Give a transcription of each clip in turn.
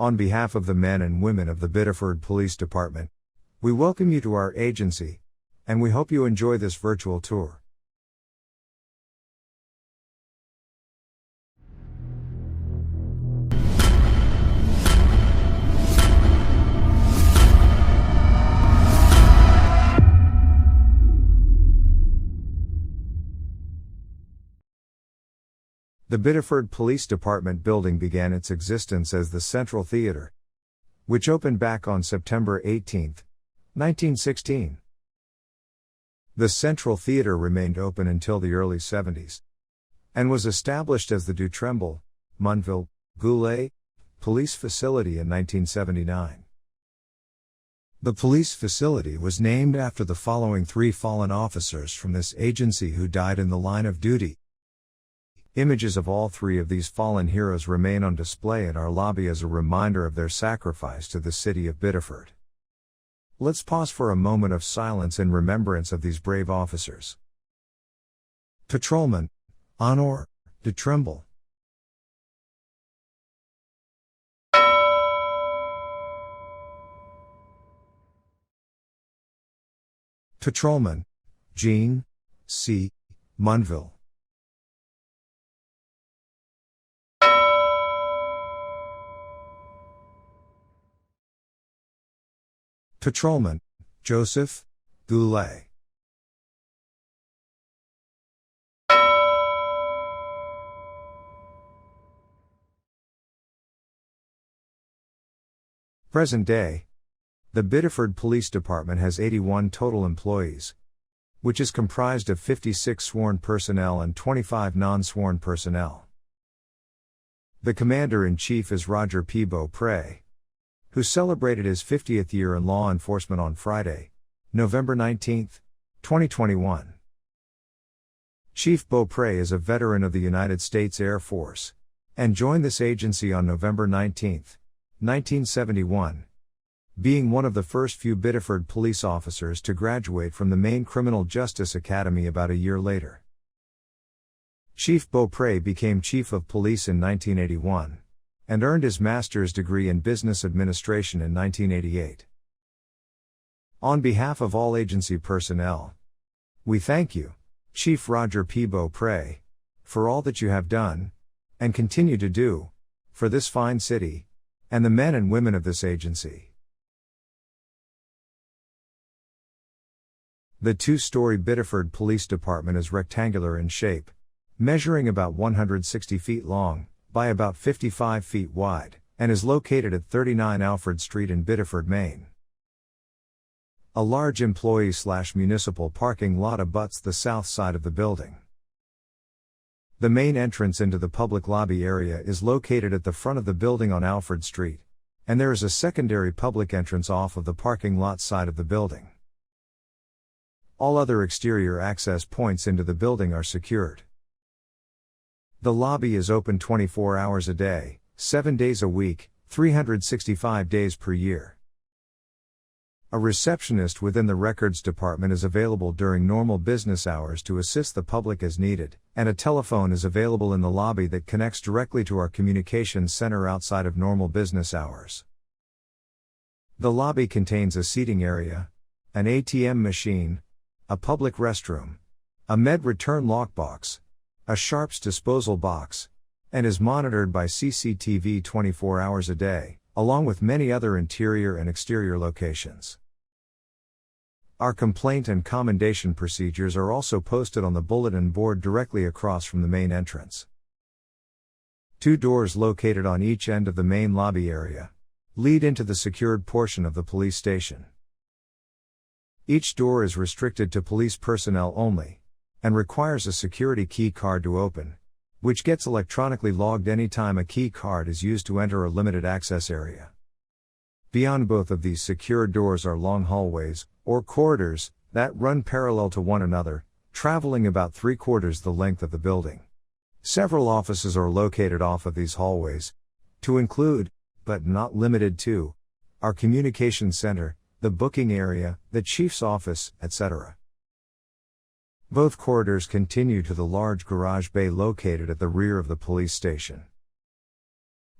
On behalf of the men and women of the Biddeford Police Department, we welcome you to our agency, and we hope you enjoy this virtual tour. The Biddeford Police Department building began its existence as the Central Theatre, which opened back on September 18, 1916. The Central Theatre remained open until the early 70s, and was established as the Du Tremble, Munville, Goulet Police Facility in 1979. The police facility was named after the following three fallen officers from this agency who died in the line of duty. Images of all three of these fallen heroes remain on display in our lobby as a reminder of their sacrifice to the city of Biddeford. Let's pause for a moment of silence in remembrance of these brave officers. Patrolman Honor Du Tremble. Patrolman Jean C. Munville. Patrolman Joseph Goulet. Present day, the Biddeford Police Department has 81 total employees, which is comprised of 56 sworn personnel and 25 non-sworn personnel. The Commander-in-Chief is Roger P. Beaupre, who celebrated his 50th year in law enforcement on Friday, November 19, 2021. Chief Beaupre is a veteran of the United States Air Force, and joined this agency on November 19, 1971, being one of the first few Biddeford police officers to graduate from the Maine Criminal Justice Academy about a year later. Chief Beaupre became Chief of Police in 1981. And earned his master's degree in business administration in 1988. On behalf of all agency personnel, we thank you, Chief Roger P. Beaupre, for all that you have done, and continue to do, for this fine city, and the men and women of this agency. The two-story Biddeford Police Department is rectangular in shape, measuring about 160 feet long, by about 55 feet wide, and is located at 39 Alfred Street in Biddeford, Maine. A large employee/municipal parking lot abuts the south side of the building. The main entrance into the public lobby area is located at the front of the building on Alfred Street, and there is a secondary public entrance off of the parking lot side of the building. All other exterior access points into the building are secured. The lobby is open 24 hours a day, 7 days a week, 365 days per year. A receptionist within the records department is available during normal business hours to assist the public as needed, and a telephone is available in the lobby that connects directly to our communications center outside of normal business hours. The lobby contains a seating area, an ATM machine, a public restroom, a med return lockbox, a sharps disposal box, and is monitored by CCTV 24 hours a day, along with many other interior and exterior locations. Our complaint and commendation procedures are also posted on the bulletin board directly across from the main entrance. Two doors located on each end of the main lobby area lead into the secured portion of the police station. Each door is restricted to police personnel only, and requires a security key card to open, which gets electronically logged anytime a key card is used to enter a limited access area. Beyond both of these secure doors are long hallways, or corridors, that run parallel to one another, traveling about 3/4 the length of the building. Several offices are located off of these hallways, to include, but not limited to, our communications center, the booking area, the chief's office, etc. Both corridors continue to the large garage bay located at the rear of the police station.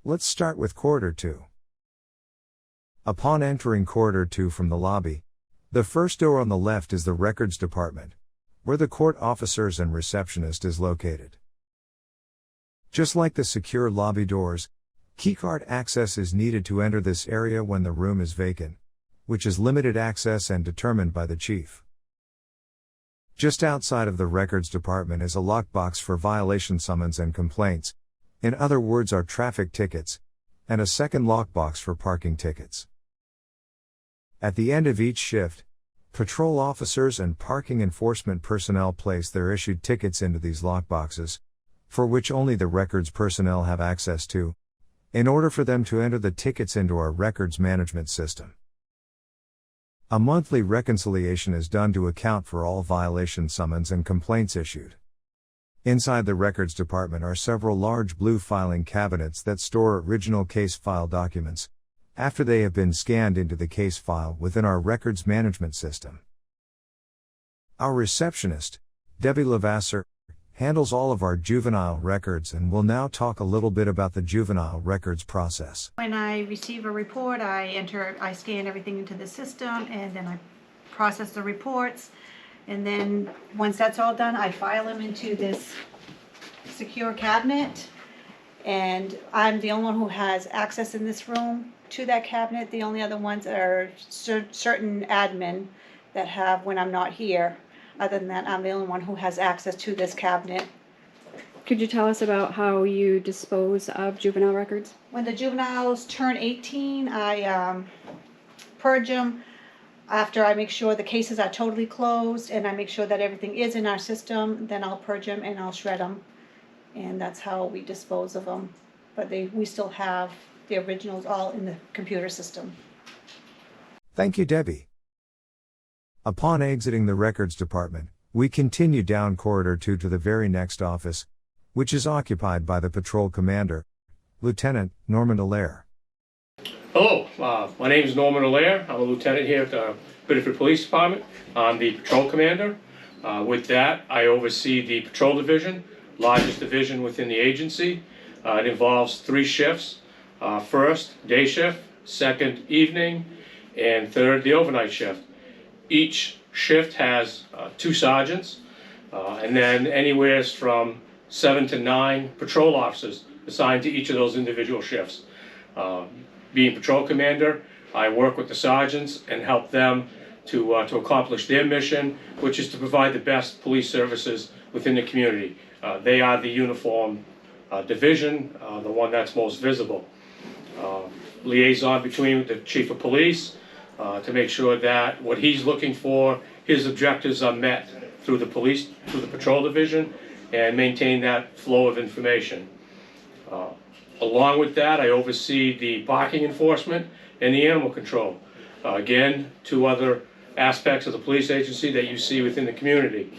Let's start with Corridor 2. Upon entering Corridor 2 from the lobby, the first door on the left is the Records Department, where the court officers and receptionist is located. Just like the secure lobby doors, keycard access is needed to enter this area when the room is vacant, which is limited access and determined by the chief. Just outside of the Records Department is a lockbox for violation summons and complaints, in other words our traffic tickets, and a second lockbox for parking tickets. At the end of each shift, patrol officers and parking enforcement personnel place their issued tickets into these lockboxes, for which only the records personnel have access to, in order for them to enter the tickets into our records management system. A monthly reconciliation is done to account for all violation summons and complaints issued. Inside the Records Department are several large blue filing cabinets that store original case file documents, after they have been scanned into the case file within our records management system. Our receptionist, Debbie Lavasser, handles all of our juvenile records and will now talk a little bit about the juvenile records process. When I receive a report, I scan everything into the system, and then I process the reports. And then once that's all done, I file them into this secure cabinet. And I'm the only one who has access in this room to that cabinet. The only other ones are certain admin that have when I'm not here. Other than that, I'm the only one who has access to this cabinet. Could you tell us about how you dispose of juvenile records? When the juveniles turn 18, I purge them after I make sure the cases are totally closed and I make sure that everything is in our system. Then I'll purge them and I'll shred them. And that's how we dispose of them. But we still have the originals all in the computer system. Thank you, Debbie. Upon exiting the Records Department, we continue down Corridor 2 to the very next office, which is occupied by the Patrol Commander, Lieutenant Norman Allaire. Hello, my name is Norman Allaire. I'm a lieutenant here at the Biddeford Police Department. I'm the Patrol Commander. With that, I oversee the Patrol Division, largest division within the agency. It involves 3 shifts. First, day shift, second, evening, and third, the overnight shift. Each shift has 2 sergeants, and then anywhere from 7 to 9 patrol officers assigned to each of those individual shifts. Being patrol commander, I work with the sergeants and help them to accomplish their mission, which is to provide the best police services within the community. They are the uniform division, the one that's most visible. Liaison between the chief of police, to make sure that what he's looking for, his objectives are met through the patrol division, and maintain that flow of information. Along with that, I oversee the parking enforcement and the animal control. Again, 2 other aspects of the police agency that you see within the community.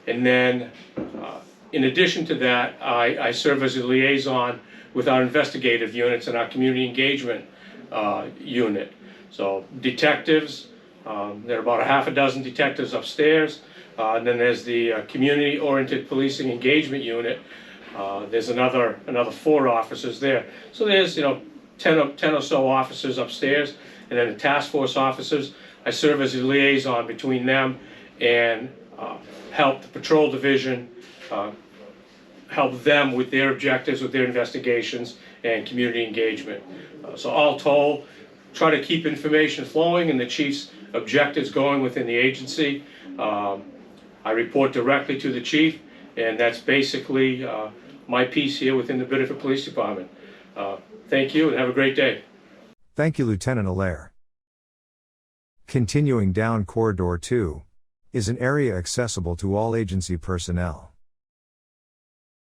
And then, in addition to that, I serve as a liaison with our investigative units and our community engagement unit. So detectives, there are about a half a dozen detectives upstairs, and then there's the community-oriented policing engagement unit. There's another 4 officers there. So there's 10 or so officers upstairs, and then the task force officers. I serve as a liaison between them and help the patrol division, help them with their objectives, with their investigations and community engagement. So all told, try to keep information flowing and the chief's objectives going within the agency. I report directly to the chief, and that's basically my piece here within the Biddeford Police Department. Thank you and have a great day. Thank you, Lieutenant Allaire. Continuing down Corridor 2 is an area accessible to all agency personnel.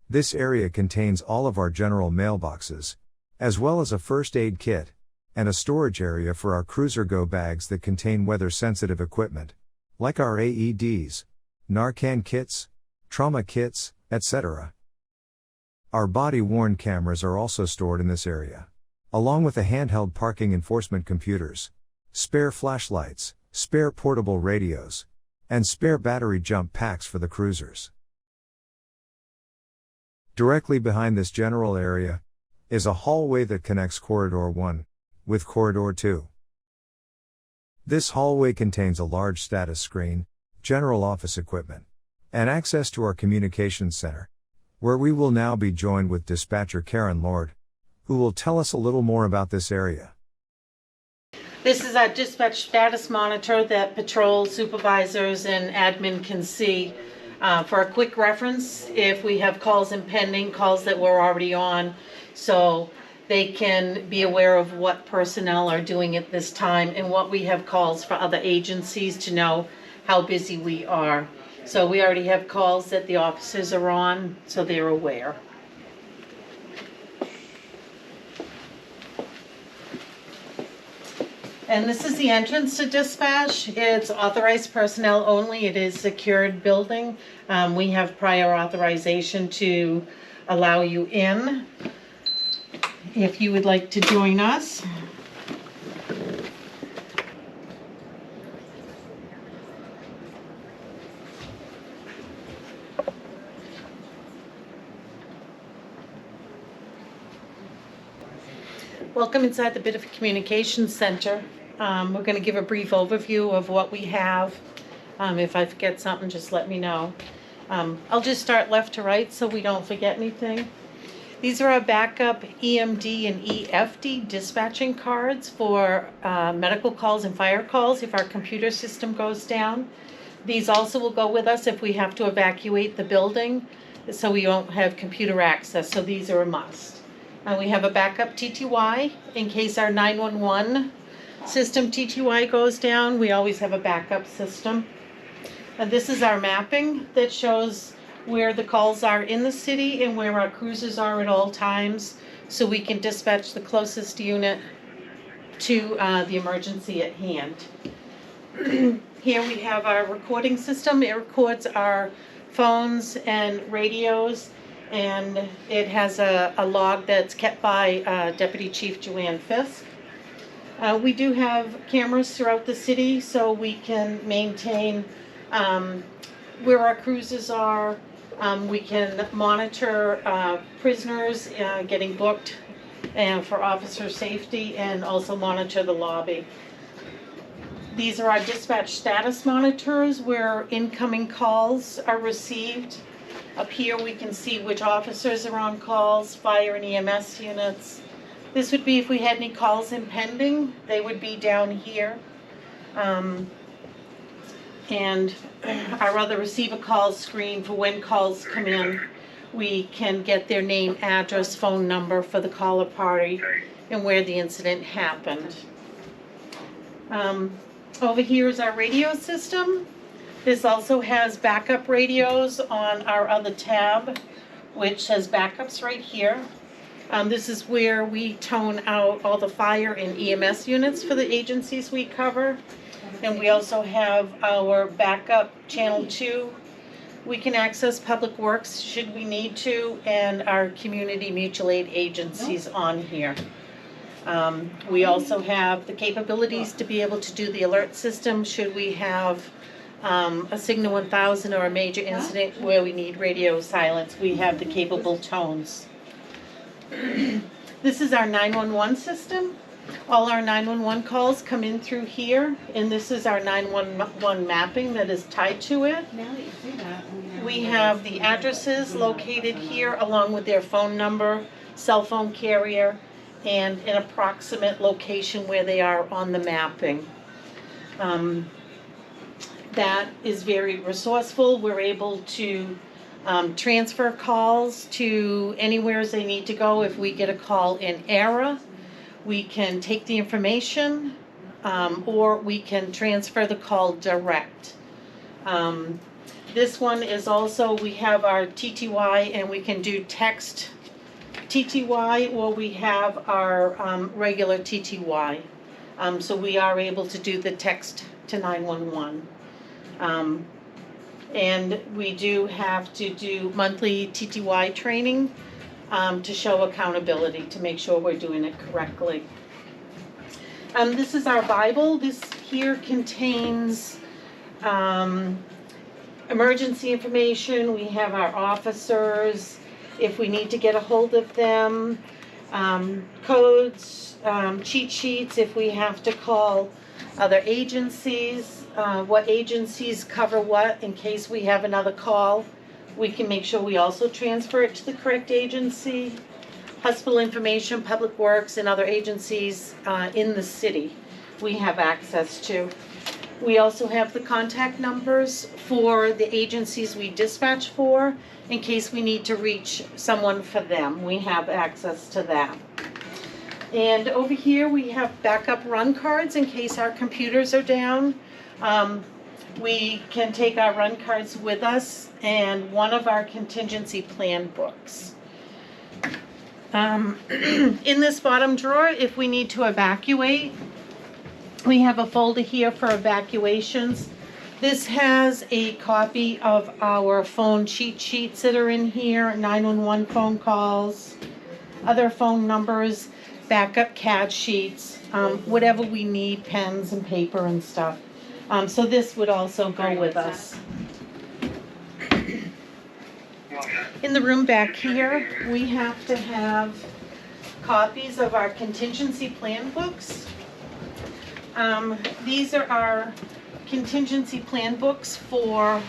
This area contains all of our general mailboxes, as well as a first aid kit, and a storage area for our cruiser go bags that contain weather-sensitive equipment, like our AEDs, Narcan kits, trauma kits, etc. Our body-worn cameras are also stored in this area, along with the handheld parking enforcement computers, spare flashlights, spare portable radios, and spare battery jump packs for the cruisers. Directly behind this general area is a hallway that connects Corridor 1 with corridor 2. This hallway contains a large status screen, general office equipment, and access to our communications center, where we will now be joined with dispatcher Karen Lord, who will tell us a little more about this area. This is our dispatch status monitor that patrol supervisors and admin can see. For a quick reference, if we have calls impending, calls that we're already on, so they can be aware of what personnel are doing at this time and what we have calls for other agencies to know how busy we are. So we already have calls that the officers are on, so they're aware. And this is the entrance to dispatch. It's authorized personnel only. It is a secured building. We have prior authorization to allow you in. If you would like to join us. Welcome inside the Biddeford Communications Center. We're going to give a brief overview of what we have. If I forget something, just let me know. I'll just start left to right so we don't forget anything. These are our backup EMD and EFD dispatching cards for medical calls and fire calls if our computer system goes down. These also will go with us if we have to evacuate the building, so we won't have computer access, so these are a must. We have a backup TTY in case our 911 system TTY goes down. We always have a backup system. And this is our mapping that shows where the calls are in the city and where our cruisers are at all times, so we can dispatch the closest unit to the emergency at hand. Here we have our recording system. It records our phones and radios, and it has a log that's kept by Deputy Chief Joanne Fisk. We do have cameras throughout the city so we can maintain where our cruises are. We can monitor prisoners getting booked and for officer safety, and also monitor the lobby. These are our dispatch status monitors where incoming calls are received. Up here we can see which officers are on calls, fire and EMS units. This would be if we had any calls impending, they would be down here. And our other receive a call screen for when calls come in. We can get their name, address, phone number for the caller party, and where the incident happened. Over here is our radio system. This also has backup radios on our other tab, which has backups right here. This is where we tone out all the fire and EMS units for the agencies we cover. And we also have our backup channel 2. We can access public works should we need to, and our community mutual aid agencies on here. We also have the capabilities to be able to do the alert system should we have a Signal 1000 or a major incident where we need radio silence. We have the capable tones. This is our 911 system. All our 911 calls come in through here, and this is our 911 mapping that is tied to it. We have the addresses located here along with their phone number, cell phone carrier, and an approximate location where they are on the mapping. That is very resourceful. We're able to transfer calls to anywhere they need to go. If we get a call in error, we can take the information or we can transfer the call direct. This one is also, we have our TTY and we can do text TTY, or we have our regular TTY. So we are able to do the text to 911. And we do have to do monthly TTY training to show accountability, to make sure we're doing it correctly. This is our Bible. This here contains emergency information. We have our officers, if we need to get a hold of them. codes, cheat sheets if we have to call other agencies, what agencies cover what in case we have another call. We can make sure we also transfer it to the correct agency. Hospital information, Public Works, and other agencies in the city we have access to. We also have the contact numbers for the agencies we dispatch for in case we need to reach someone for them. We have access to that. And over here we have backup run cards in case our computers are down. We can take our run cards with us and one of our contingency plan books. In this bottom drawer, if we need to evacuate, we have a folder here for evacuations. This has a copy of our phone cheat sheets that are in here, 911 phone calls, other phone numbers, backup CAD sheets, whatever we need, pens and paper and stuff. So this would also go with us. In the room back here, we have to have copies of our contingency plan books. These are our contingency plan books for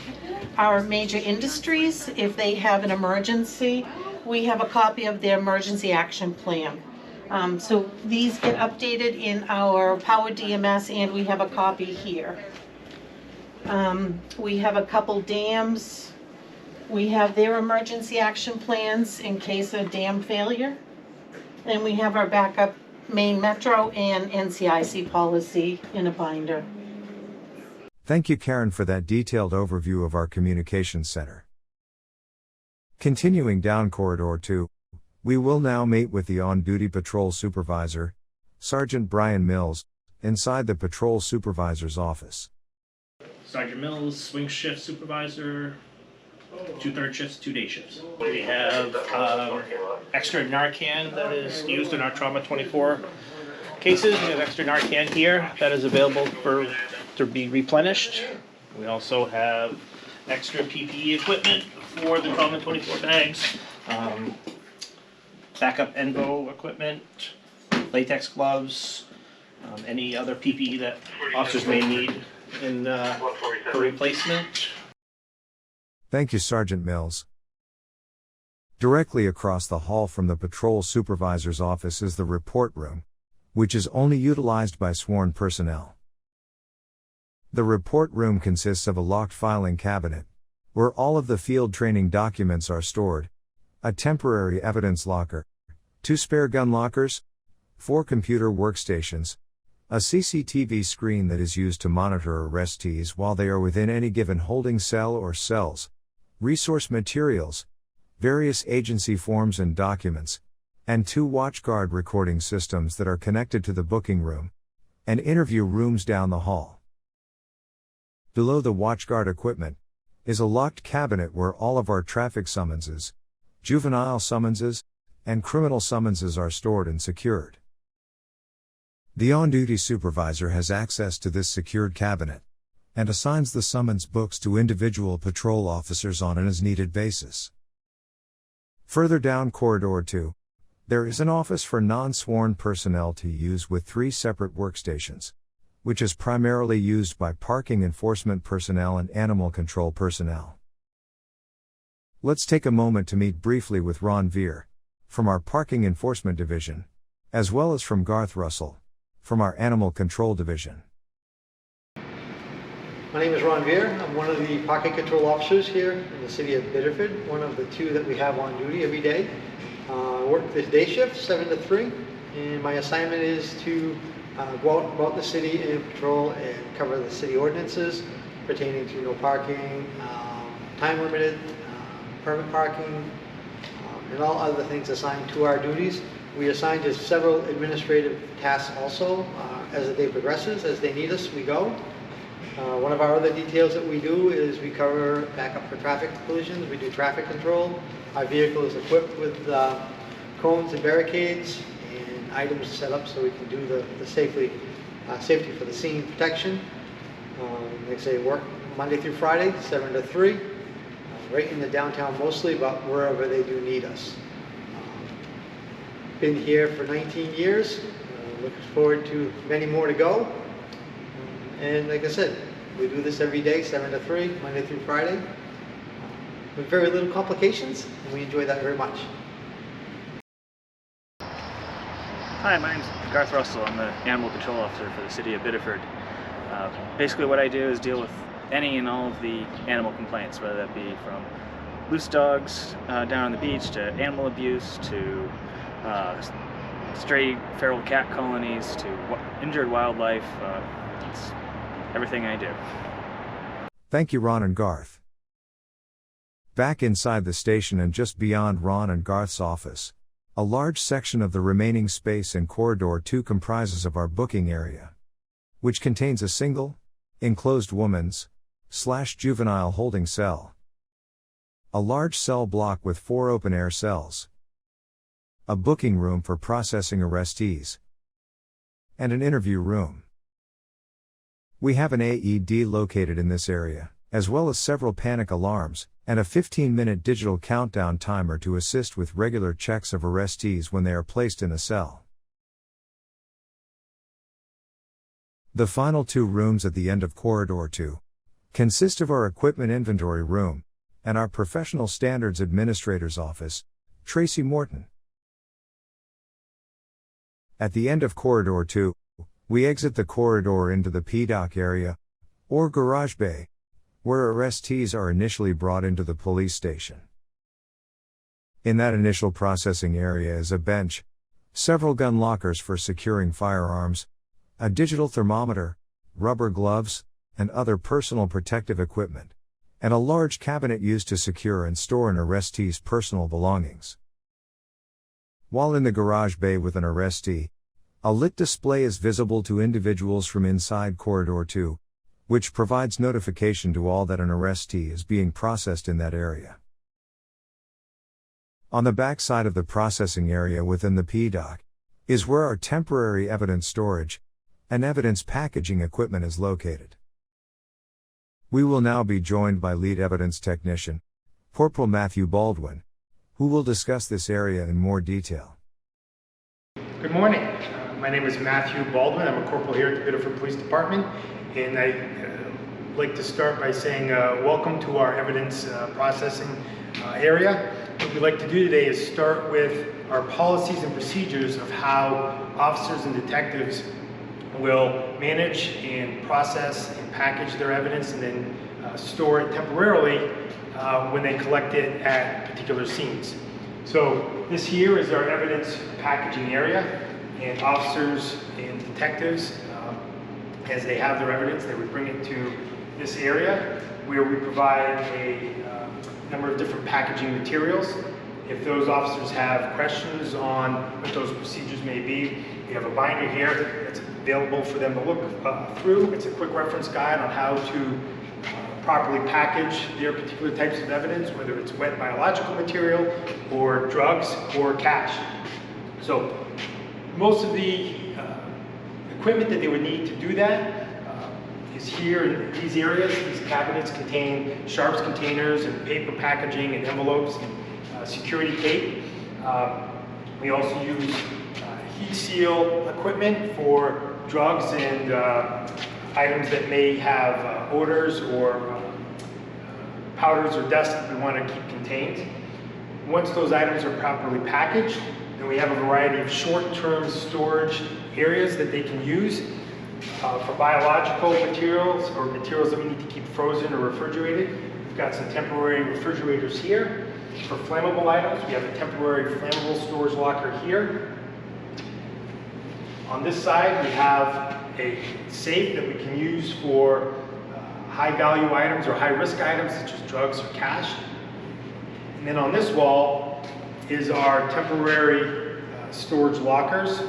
our major industries. If they have an emergency, we have a copy of their emergency action plan. So these get updated in our Power DMS, and we have a copy here. We have a couple dams. We have their emergency action plans in case of dam failure. And we have our backup Maine Metro and NCIC policy in a binder. Thank you, Karen, for that detailed overview of our communications center. Continuing down Corridor 2, we will now meet with the on-duty patrol supervisor, Sergeant Brian Mills, inside the patrol supervisor's office. Sergeant Mills, swing shift supervisor, 2/3 shifts, 2 day shifts. We have extra Narcan that is used in our Trauma 24 cases. We have extra Narcan here that is available to be replenished. We also have extra PPE equipment for the Trauma 24 bags, backup Envo equipment, latex gloves, any other PPE that officers may need for replacement. Thank you, Sergeant Mills. Directly across the hall from the patrol supervisor's office is the report room, which is only utilized by sworn personnel. The report room consists of a locked filing cabinet, where all of the field training documents are stored, a temporary evidence locker, 2 spare gun lockers, 4 computer workstations, a CCTV screen that is used to monitor arrestees while they are within any given holding cell or cells, resource materials, various agency forms and documents, and 2 WatchGuard recording systems that are connected to the booking room and interview rooms down the hall. Below the WatchGuard equipment is a locked cabinet where all of our traffic summonses, juvenile summonses, and criminal summonses are stored and secured. The on-duty supervisor has access to this secured cabinet and assigns the summons books to individual patrol officers on an as-needed basis. Further down Corridor 2, there is an office for non-sworn personnel to use with 3 separate workstations, which is primarily used by parking enforcement personnel and animal control personnel. Let's take a moment to meet briefly with Ron Veer, from our Parking Enforcement Division, as well as from Garth Russell, from our Animal Control Division. My name is Ron Veer. I'm one of the parking control officers here in the city of Biddeford, one of the 2 that we have on duty every day. I work this day shift, 7 to 3, and my assignment is to go out about the city and patrol and cover the city ordinances pertaining to no parking, time limited, permit parking, and all other things assigned to our duties. We assign just several administrative tasks also as the day progresses. As they need us, we go. One of our other details that we do is we cover backup for traffic collisions. We do traffic control. Our vehicle is equipped with cones and barricades and items set up so we can do the safety for the scene protection. Like I say, work Monday through Friday, 7 to 3, right in the downtown mostly, but wherever they do need us. been here for 19 years. Looking forward to many more to go. And like I said, we do this every day, 7 to 3, Monday through Friday, with very little complications, and we enjoy that very much. Hi, my name's Garth Russell. I'm the Animal Control Officer for the City of Biddeford. Basically what I do is deal with any and all of the animal complaints, whether that be from loose dogs down on the beach to animal abuse to stray feral cat colonies to injured wildlife. It's everything I do. Thank you, Ron and Garth. Back inside the station and just beyond Ron and Garth's office, a large section of the remaining space in Corridor 2 comprises of our booking area, which contains a single, enclosed women's/juvenile holding cell, a large cell block with 4 open-air cells, a booking room for processing arrestees, and an interview room. We have an AED located in this area, as well as several panic alarms, and a 15-minute digital countdown timer to assist with regular checks of arrestees when they are placed in a cell. The final 2 rooms at the end of Corridor 2 consist of our equipment inventory room and our professional standards administrator's office, Tracy Morton. At the end of Corridor 2, we exit the corridor into the P-dock area, or garage bay, where arrestees are initially brought into the police station. In that initial processing area is a bench, several gun lockers for securing firearms, a digital thermometer, rubber gloves, and other personal protective equipment, and a large cabinet used to secure and store an arrestee's personal belongings. While in the garage bay with an arrestee, a lit display is visible to individuals from inside Corridor 2, which provides notification to all that an arrestee is being processed in that area. On the back side of the processing area within the P-dock is where our temporary evidence storage and evidence packaging equipment is located. We will now be joined by lead evidence technician, Corporal Matthew Baldwin, who will discuss this area in more detail. Good morning. My name is Matthew Baldwin. I'm a corporal here at the Biddeford Police Department, and I'd like to start by saying welcome to our evidence processing area. What we'd like to do today is start with our policies and procedures of how officers and detectives will manage and process and package their evidence and then store it temporarily when they collect it at particular scenes. So this here is our evidence packaging area, and officers and detectives, as they have their evidence, they would bring it to this area where we provide a number of different packaging materials. If those officers have questions on what those procedures may be, we have a binder here that's available for them to look through. It's a quick reference guide on how to properly package their particular types of evidence, whether it's wet biological material or drugs or cash. So most of the equipment that they would need to do that is here in these areas. These cabinets contain sharps containers and paper packaging and envelopes and security tape. We also use heat seal equipment for drugs and items that may have odors or powders or dust that we want to keep contained. Once those items are properly packaged, then we have a variety of short-term storage areas that they can use for biological materials or materials that we need to keep frozen or refrigerated. We've got some temporary refrigerators here. For flammable items, we have a temporary flammable storage locker here. On this side, we have a safe that we can use for high-value items or high-risk items such as drugs or cash. And then on this wall is our temporary storage lockers.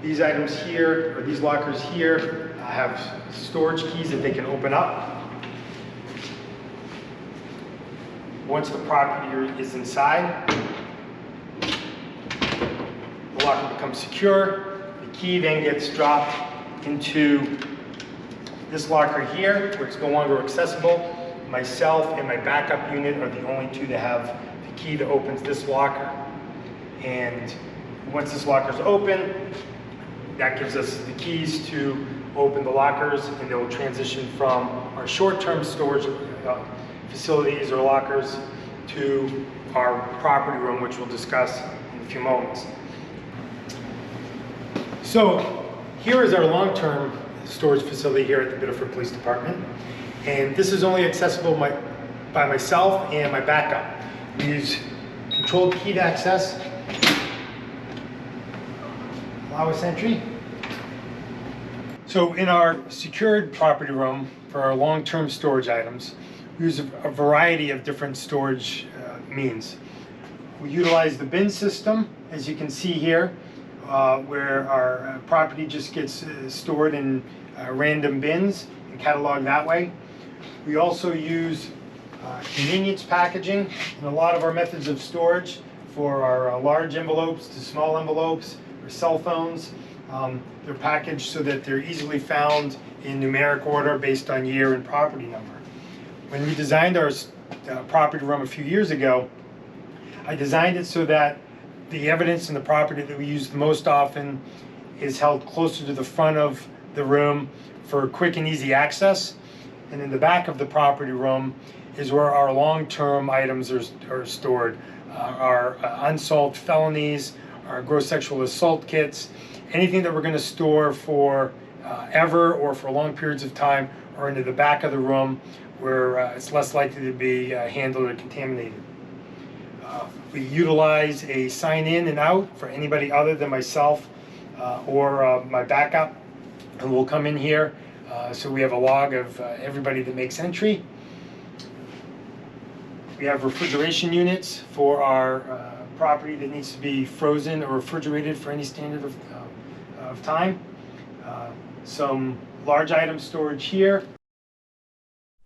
These items here, or these lockers here, have storage keys that they can open up. Once the property is inside, the locker becomes secure. The key then gets dropped into this locker here, where it's no longer accessible. Myself and my backup unit are the only two that have the key that opens this locker. And once this locker is open, that gives us the keys to open the lockers, and they will transition from our short-term storage facilities or lockers to our property room, which we'll discuss in a few moments. So here is our long-term storage facility here at the Biddeford Police Department. And this is only accessible by myself and my backup. We use controlled keyed access, allow us entry. So in our secured property room for our long-term storage items, we use a variety of different storage means. We utilize the bin system, as you can see here, where our property just gets stored in random bins and cataloged that way. We also use convenience packaging in a lot of our methods of storage for our large envelopes to small envelopes or cell phones. They're packaged so that they're easily found in numeric order based on year and property number. When we designed our property room a few years ago, I designed it so that the evidence in the property that we use the most often is held closer to the front of the room for quick and easy access. And in the back of the property room is where our long-term items are stored. Our unsolved felonies, our gross sexual assault kits, anything that we're going to store for ever or for long periods of time are into the back of the room where it's less likely to be handled or contaminated. We utilize a sign in and out for anybody other than myself or my backup, and we'll come in here so we have a log of everybody that makes entry. We have refrigeration units for our property that needs to be frozen or refrigerated for any standard of time. Some large item storage here.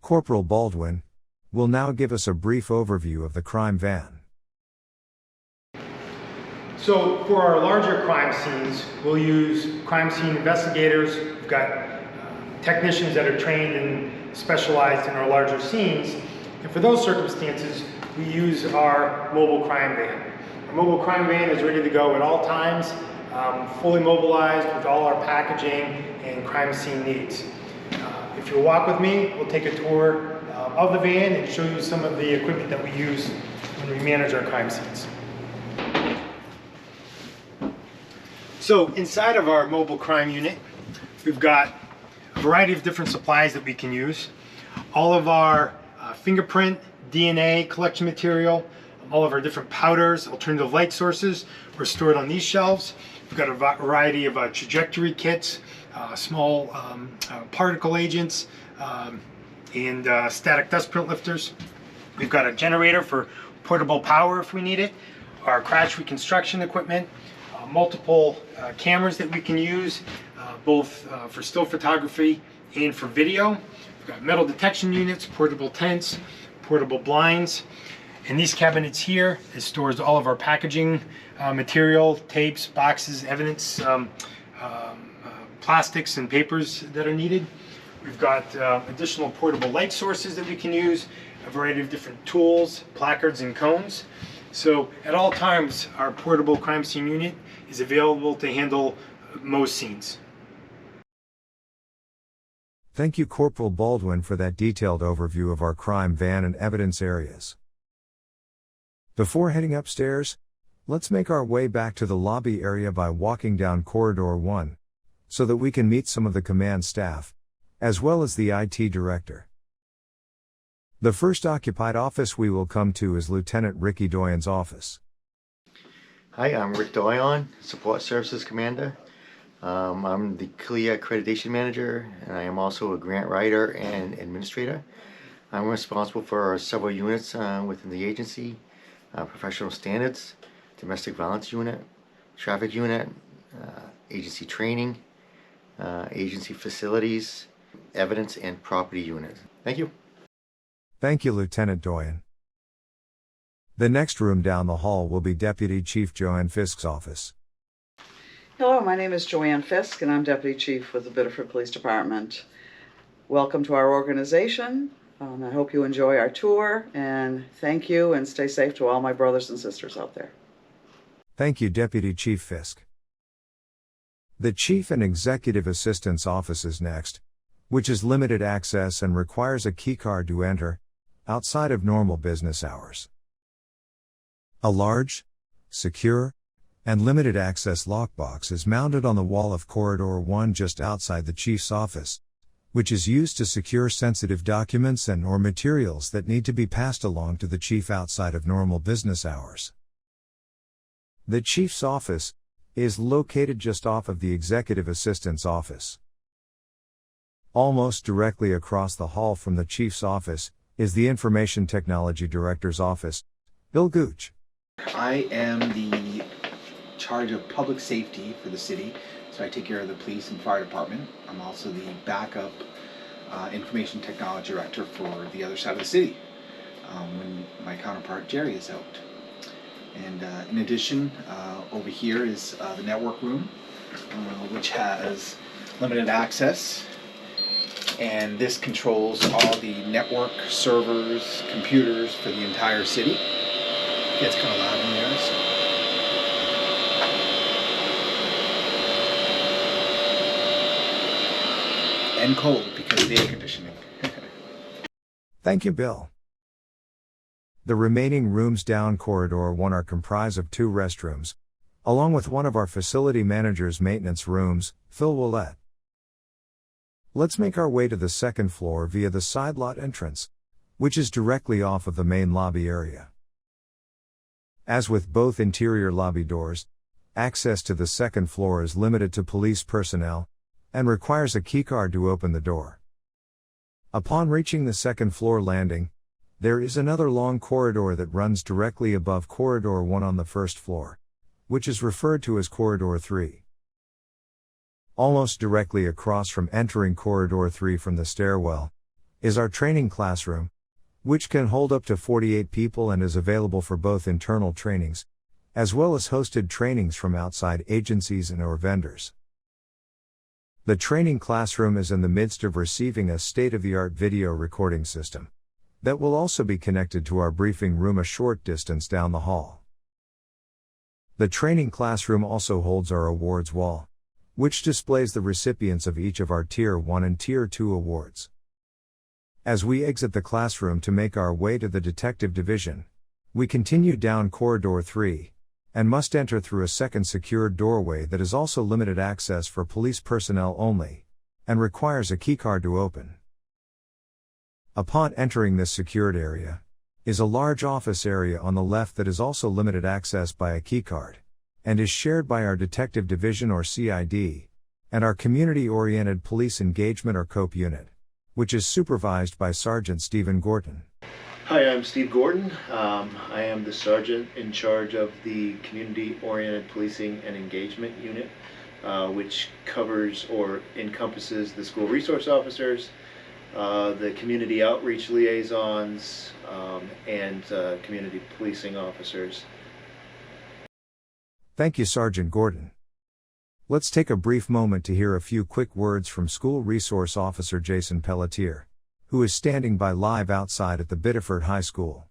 Corporal Baldwin will now give us a brief overview of the crime van. So for our larger crime scenes, we'll use crime scene investigators. We've got technicians that are trained and specialized in our larger scenes. And for those circumstances, we use our mobile crime van. Our mobile crime van is ready to go at all times, fully mobilized with all our packaging and crime scene needs. If you'll walk with me, we'll take a tour of the van and show you some of the equipment that we use when we manage our crime scenes. So inside of our mobile crime unit, we've got a variety of different supplies that we can use. All of our fingerprint, DNA collection material, all of our different powders, alternative light sources are stored on these shelves. We've got a variety of trajectory kits, small particle agents, and static dust print lifters. We've got a generator for portable power if we need it, our crash reconstruction equipment, multiple cameras that we can use, both for still photography and for video. We've got metal detection units, portable tents, portable blinds. In these cabinets here, it stores all of our packaging material, tapes, boxes, evidence, plastics and papers that are needed. We've got additional portable light sources that we can use, a variety of different tools, placards and cones. So at all times, our portable crime scene unit is available to handle most scenes. Thank you, Corporal Baldwin, for that detailed overview of our crime van and evidence areas. Before heading upstairs, let's make our way back to the lobby area by walking down Corridor 1, so that we can meet some of the command staff, as well as the IT director. The first occupied office we will come to is Lieutenant Ricky Doyen's office. Hi, I'm Rick Doyen, Support Services Commander. I'm the CLIA Accreditation Manager, and I am also a grant writer and administrator. I'm responsible for several units within the agency: professional standards, domestic violence unit, traffic unit, agency training, agency facilities, evidence and property unit. Thank you. Thank you, Lieutenant Doyen. The next room down the hall will be Deputy Chief Joanne Fisk's office. Hello, my name is Joanne Fisk, and I'm Deputy Chief with the Biddeford Police Department. Welcome to our organization. I hope you enjoy our tour, and thank you and stay safe to all my brothers and sisters out there. Thank you, Deputy Chief Fisk. The Chief and Executive Assistant's office is next, which is limited access and requires a keycard to enter, outside of normal business hours. A large, secure, and limited access lockbox is mounted on the wall of Corridor 1 just outside the Chief's office, which is used to secure sensitive documents and/or materials that need to be passed along to the Chief outside of normal business hours. The Chief's office is located just off of the Executive Assistant's office. Almost directly across the hall from the Chief's office is the Information Technology Director's office. Bill Gooch. I am the charge of public safety for the city, so I take care of the police and fire department. I'm also the backup information technology director for the other side of the city when my counterpart Jerry is out. And in addition, over here is the network room, which has limited access, and this controls all the network servers, computers for the entire city. It gets kind of loud in there, so. And cold because of the air conditioning. Thank you, Bill. The remaining rooms down Corridor 1 are comprised of 2 restrooms, along with one of our facility manager's maintenance rooms, Phil Willett. Let's make our way to the second floor via the side lot entrance, which is directly off of the main lobby area. As with both interior lobby doors, access to the second floor is limited to police personnel, and requires a keycard to open the door. Upon reaching the second floor landing, there is another long corridor that runs directly above Corridor 1 on the first floor, which is referred to as Corridor 3. Almost directly across from entering Corridor 3 from the stairwell is our training classroom, which can hold up to 48 people and is available for both internal trainings, as well as hosted trainings from outside agencies and/or vendors. The training classroom is in the midst of receiving a state-of-the-art video recording system that will also be connected to our briefing room a short distance down the hall. The training classroom also holds our awards wall, which displays the recipients of each of our Tier 1 and Tier 2 awards. As we exit the classroom to make our way to the Detective Division, we continue down Corridor 3, and must enter through a second secured doorway that is also limited access for police personnel only, and requires a keycard to open. Upon entering this secured area, is a large office area on the left that is also limited access by a keycard, and is shared by our Detective Division or CID, and our Community-Oriented Police Engagement or COPE unit, which is supervised by Sergeant Stephen Gordon. Hi, I'm Steve Gordon. I am the sergeant in charge of the Community-Oriented Policing and Engagement unit, which covers or encompasses the school resource officers, the community outreach liaisons, and community policing officers. Thank you, Sergeant Gordon. Let's take a brief moment to hear a few quick words from School Resource Officer Jason Pelletier, who is standing by live outside at the Biddeford High School.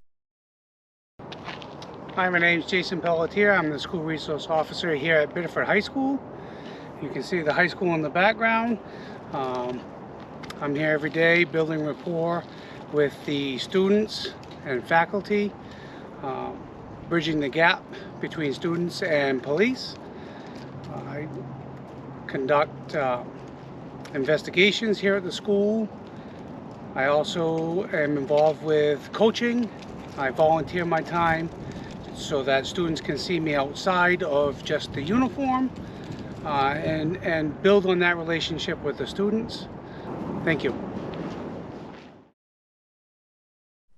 Hi, my name is Jason Pelletier. I'm the School Resource Officer here at Biddeford High School. You can see the high school in the background. I'm here every day building rapport with the students and faculty, bridging the gap between students and police. I conduct investigations here at the school. I also am involved with coaching. I volunteer my time so that students can see me outside of just the uniform and build on that relationship with the students. Thank you.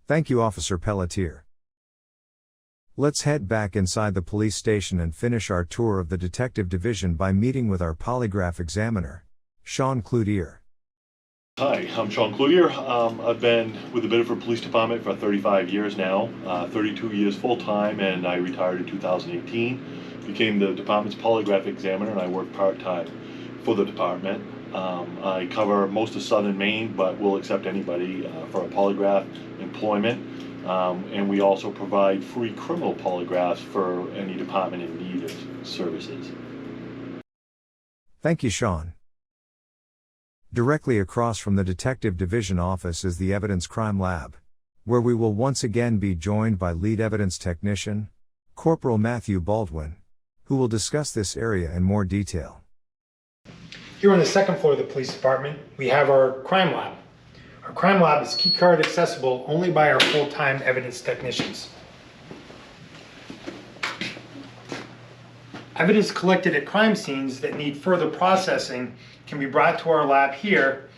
Thank you, Officer Pelletier. Let's head back inside the police station and finish our tour of the Detective Division by meeting with our polygraph examiner, Sean Clutier. Hi, I'm Sean Clutier. I've been with the Biddeford Police Department for 35 years now, 32 years full-time, and I retired in 2018. Became the department's polygraph examiner, and I work part-time for the department. I cover most of southern Maine, but will accept anybody for a polygraph employment. And we also provide free criminal polygraphs for any department in need of services. Thank you, Sean. Directly across from the Detective Division office is the Evidence Crime Lab, where we will once again be joined by Lead Evidence Technician, Corporal Matthew Baldwin, who will discuss this area in more detail. Here on the second floor of the police department, we have our crime lab. Our crime lab is keycard accessible only by our full-time evidence technicians. Evidence collected at crime scenes that need further processing can be brought to our lab here,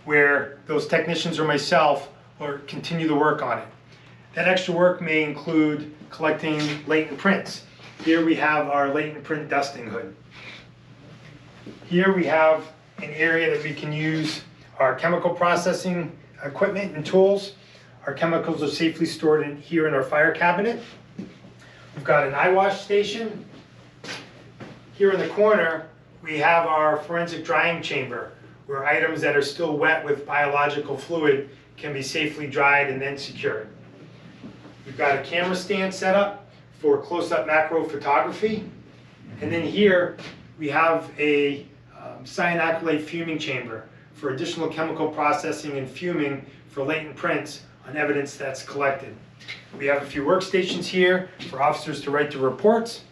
where those technicians or myself will continue the work on it. That extra work may include collecting latent prints. Here we have our latent print dusting hood. Here we have an area that we can use our chemical processing equipment and tools. Our chemicals are safely stored here in our fire cabinet. We've got an eye wash station. Here in the corner, we have our forensic drying chamber, where items that are still wet with biological fluid can be safely dried and then secured. We've got a camera stand set up for close-up macro photography. And then here, we have a cyanacrylate fuming chamber for additional chemical processing and fuming for latent prints on evidence that's collected. We have a few workstations here for officers to write their reports.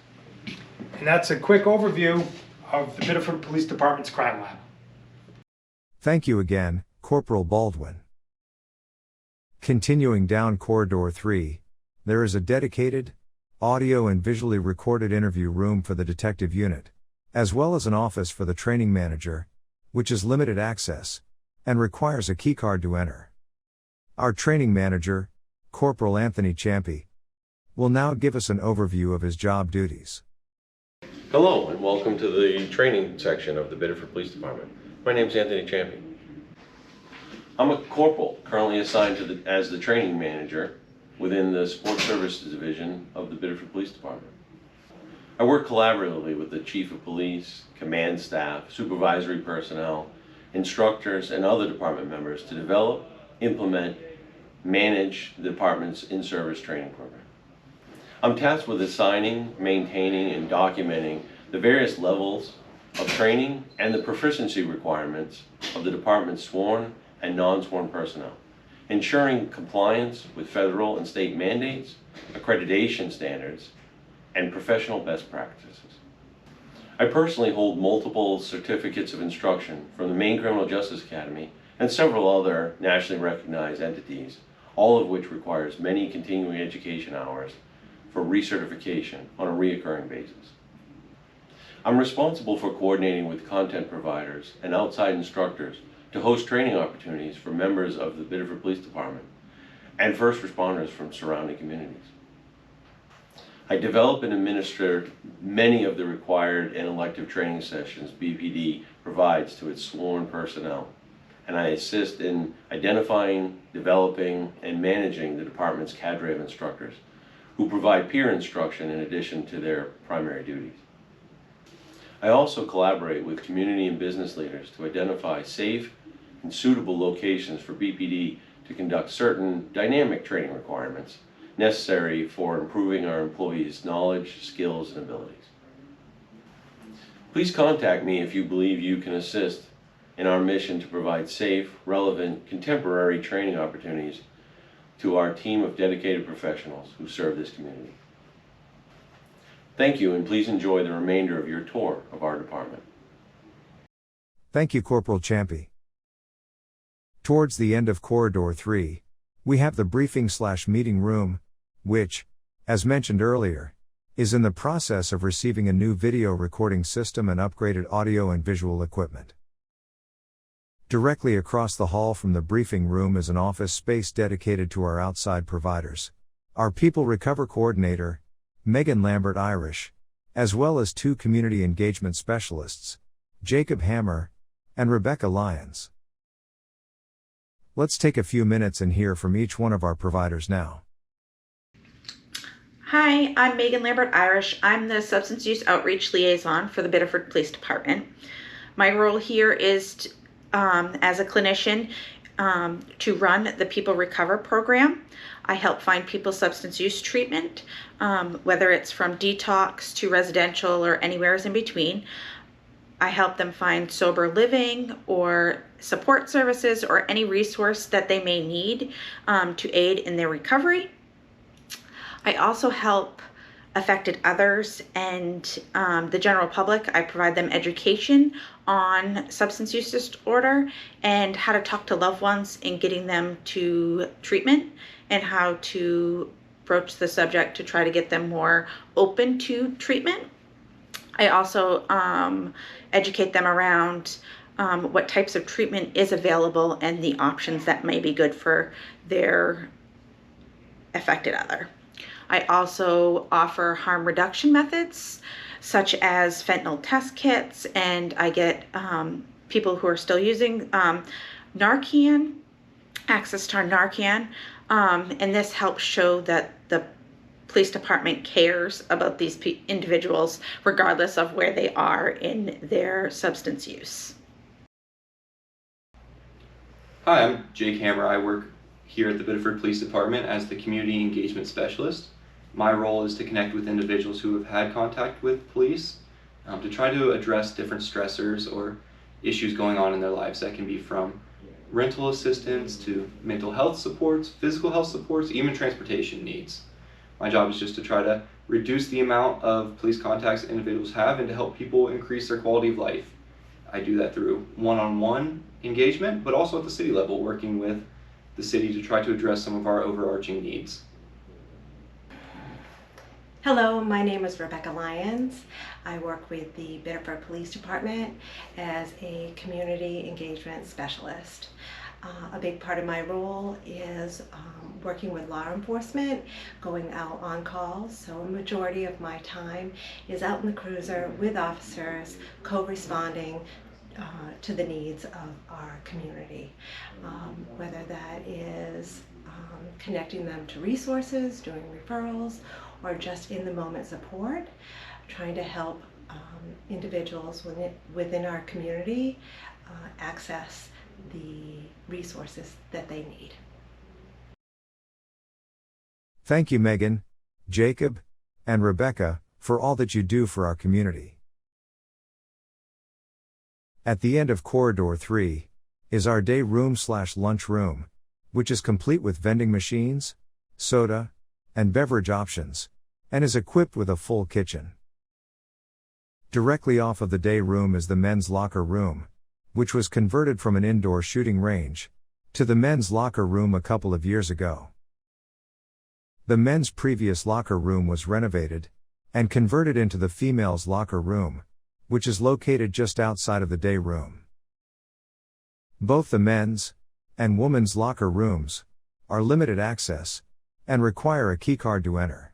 And that's a quick overview of the Biddeford Police Department's crime lab. Thank you again, Corporal Baldwin. Continuing down Corridor 3, there is a dedicated, audio and visually recorded interview room for the detective unit, as well as an office for the training manager, which is limited access, and requires a keycard to enter. Our training manager, Corporal Anthony Champy, will now give us an overview of his job duties. Hello and welcome to the training section of the Biddeford Police Department. My name is Anthony Champy. I'm a corporal currently assigned as the training manager within the Support Services Division of the Biddeford Police Department. I work collaboratively with the Chief of Police, command staff, supervisory personnel, instructors, and other department members to develop, implement, manage the department's in-service training program. I'm tasked with assigning, maintaining, and documenting the various levels of training and the proficiency requirements of the department's sworn and non-sworn personnel, ensuring compliance with federal and state mandates, accreditation standards, and professional best practices. I personally hold multiple certificates of instruction from the Maine Criminal Justice Academy and several other nationally recognized entities, all of which requires many continuing education hours for recertification on a reoccurring basis. I'm responsible for coordinating with content providers and outside instructors to host training opportunities for members of the Biddeford Police Department and first responders from surrounding communities. I develop and administer many of the required and elective training sessions BPD provides to its sworn personnel, and I assist in identifying, developing, and managing the department's cadre of instructors, who provide peer instruction in addition to their primary duties. I also collaborate with community and business leaders to identify safe and suitable locations for BPD to conduct certain dynamic training requirements necessary for improving our employees' knowledge, skills, and abilities. Please contact me if you believe you can assist in our mission to provide safe, relevant, contemporary training opportunities to our team of dedicated professionals who serve this community. Thank you, and please enjoy the remainder of your tour of our department. Thank you, Corporal Champy. Towards the end of Corridor 3, we have the briefing/meeting room, which, as mentioned earlier, is in the process of receiving a new video recording system and upgraded audio and visual equipment. Directly across the hall from the briefing room is an office space dedicated to our outside providers, our People Recover Coordinator, Megan Lambert-Irish, as well as 2 community engagement specialists, Jacob Hammer and Rebecca Lyons. Let's take a few minutes and hear from each one of our providers now. Hi, I'm Megan Lambert-Irish. I'm the Substance Use Outreach Liaison for the Biddeford Police Department. My role here is as a clinician. to run the People Recover program. I help find people substance use treatment, whether it's from detox to residential or anywhere in between. I help them find sober living or support services or any resource that they may need to aid in their recovery. I also help affected others and the general public. I provide them education on substance use disorder and how to talk to loved ones in getting them to treatment and how to broach the subject to try to get them more open to treatment. I also educate them around what types of treatment is available and the options that may be good for their affected other. I also offer harm reduction methods such as fentanyl test kits, and I get people who are still using Narcan, access to our Narcan, and this helps show that the police department cares about these individuals regardless of where they are in their substance use. Hi, I'm Jake Hammer. I work here at the Biddeford Police Department as the Community Engagement Specialist. My role is to connect with individuals who have had contact with police to try to address different stressors or issues going on in their lives that can be from rental assistance to mental health supports, physical health supports, even transportation needs. My job is just to try to reduce the amount of police contacts individuals have and to help people increase their quality of life. I do that through one-on-one engagement, but also at the city level, working with the city to try to address some of our overarching needs. Hello, my name is Rebecca Lyons. I work with the Biddeford Police Department as a community engagement specialist. A big part of my role is working with law enforcement, going out on calls, so a majority of my time is out in the cruiser with officers, co-responding to the needs of our community, whether that is connecting them to resources, doing referrals, or just in the moment support, trying to help individuals within our community access the resources that they need. Thank you, Megan, Jacob, and Rebecca, for all that you do for our community. At the end of Corridor 3 is our day room/lunch room, which is complete with vending machines, soda, and beverage options, and is equipped with a full kitchen. Directly off of the day room is the men's locker room, which was converted from an indoor shooting range to the men's locker room a couple of years ago. The men's previous locker room was renovated and converted into the females' locker room, which is located just outside of the day room. Both the men's and women's locker rooms are limited access and require a keycard to enter.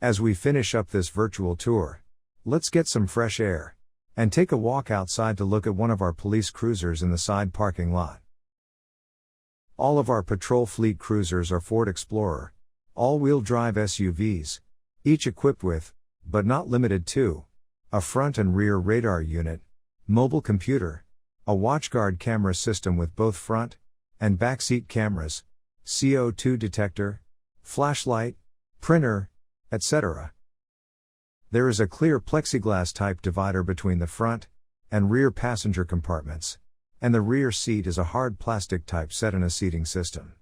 As we finish up this virtual tour, let's get some fresh air and take a walk outside to look at one of our police cruisers in the side parking lot. All of our patrol fleet cruisers are Ford Explorer, all-wheel drive SUVs, each equipped with, but not limited to, a front and rear radar unit, mobile computer, a watchguard camera system with both front and back seat cameras, CO2 detector, flashlight, printer, etc. There is a clear plexiglass type divider between the front and rear passenger compartments, and the rear seat is a hard plastic type set in a seating system.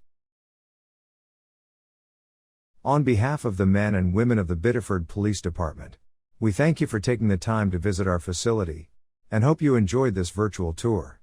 On behalf of the men and women of the Biddeford Police Department, we thank you for taking the time to visit our facility, and hope you enjoyed this virtual tour.